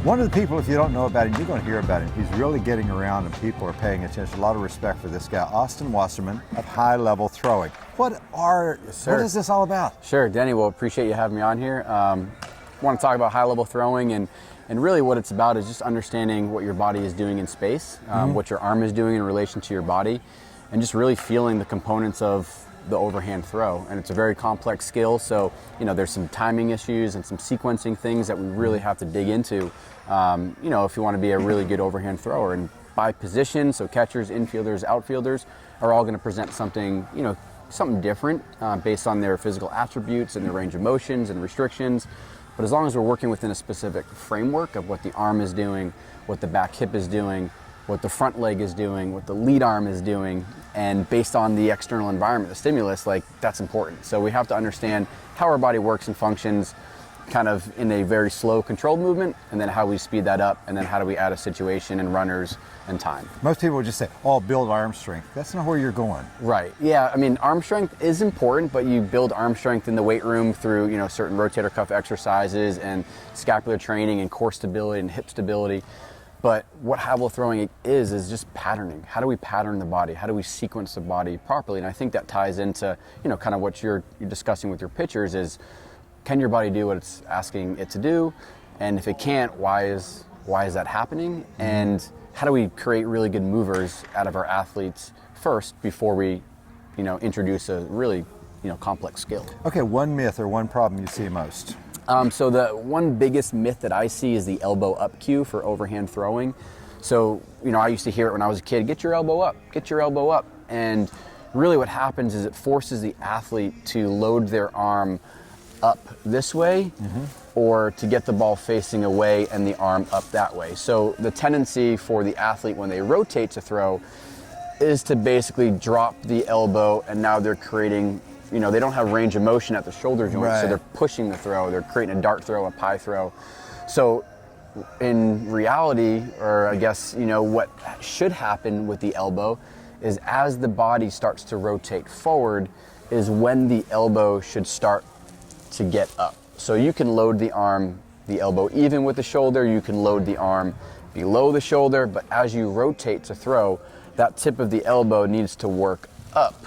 One of the people, if you don't know about him, you're going to hear about him. He's really getting around and people are paying attention. A lot of respect for this guy, Austin Wasserman of High Level Throwing. What is this all about? Sure, Denny, well, appreciate you having me on here. Want to talk about high level throwing, and really what it's about is just understanding what your body is doing in space, what your arm is doing in relation to your body, and just really feeling the components of the overhand throw. And it's a very complex skill, so there's some timing issues and some sequencing things that we really have to dig into if you want to be a really good overhand thrower. And by position, so catchers, infielders, outfielders are all going to present something something different based on their physical attributes and their range of motions and restrictions. But as long as we're working within a specific framework of what the arm is doing, what the back hip is doing, what the front leg is doing, what the lead arm is doing, and based on the external environment, the stimulus, that's important. So we have to understand how our body works and functions kind of in a very slow controlled movement, and then how we speed that up, and then how do we add a situation and runners and time. Most people would just say, build arm strength. That's not where you're going. Right, yeah, I mean, arm strength is important, but you build arm strength in the weight room through, certain rotator cuff exercises and scapular training and core stability and hip stability. But what high level throwing is just patterning. How do we pattern the body? How do we sequence the body properly? And I think that ties into, kind of what you're discussing with your pitchers is, can your body do what it's asking it to do? And if it can't, why is that happening? And how do we create really good movers out of our athletes first before we, introduce a really, complex skill? Okay, one myth or one problem you see most. So the one biggest myth that I see is the elbow up cue for overhand throwing. So, I used to hear it when I was a kid, get your elbow up, get your elbow up. And really what happens is it forces the athlete to load their arm up this way, or to get the ball facing away and the arm up that way. So the tendency for the athlete when they rotate to throw is to basically drop the elbow, and now they're creating, they don't have range of motion at the shoulder joint, so they're pushing the throw, they're creating a dart throw, a pie throw. So in reality, or I guess, what should happen with the elbow is as the body starts to rotate forward is when the elbow should start to get up. So you can load the arm, the elbow even with the shoulder, you can load the arm below the shoulder, but as you rotate to throw, that tip of the elbow needs to work up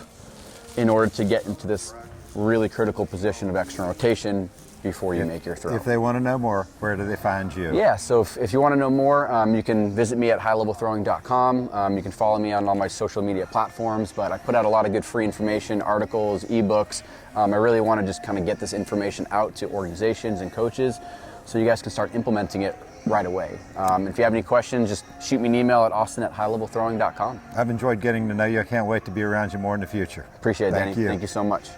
in order to get into this really critical position of external rotation before you make your throw. If they want to know more, where do they find you? Yeah, so if you want to know more, you can visit me at highlevelthrowing.com. You can follow me on all my social media platforms, but I put out a lot of good free information, articles, ebooks. I really want to just kind of get this information out to organizations and coaches so you guys can start implementing it right away. If you have any questions, just shoot me an email at austin@highlevelthrowing.com. I've enjoyed getting to know you. I can't wait to be around you more in the future. Appreciate it, Denny. Thank you. Thank you so much.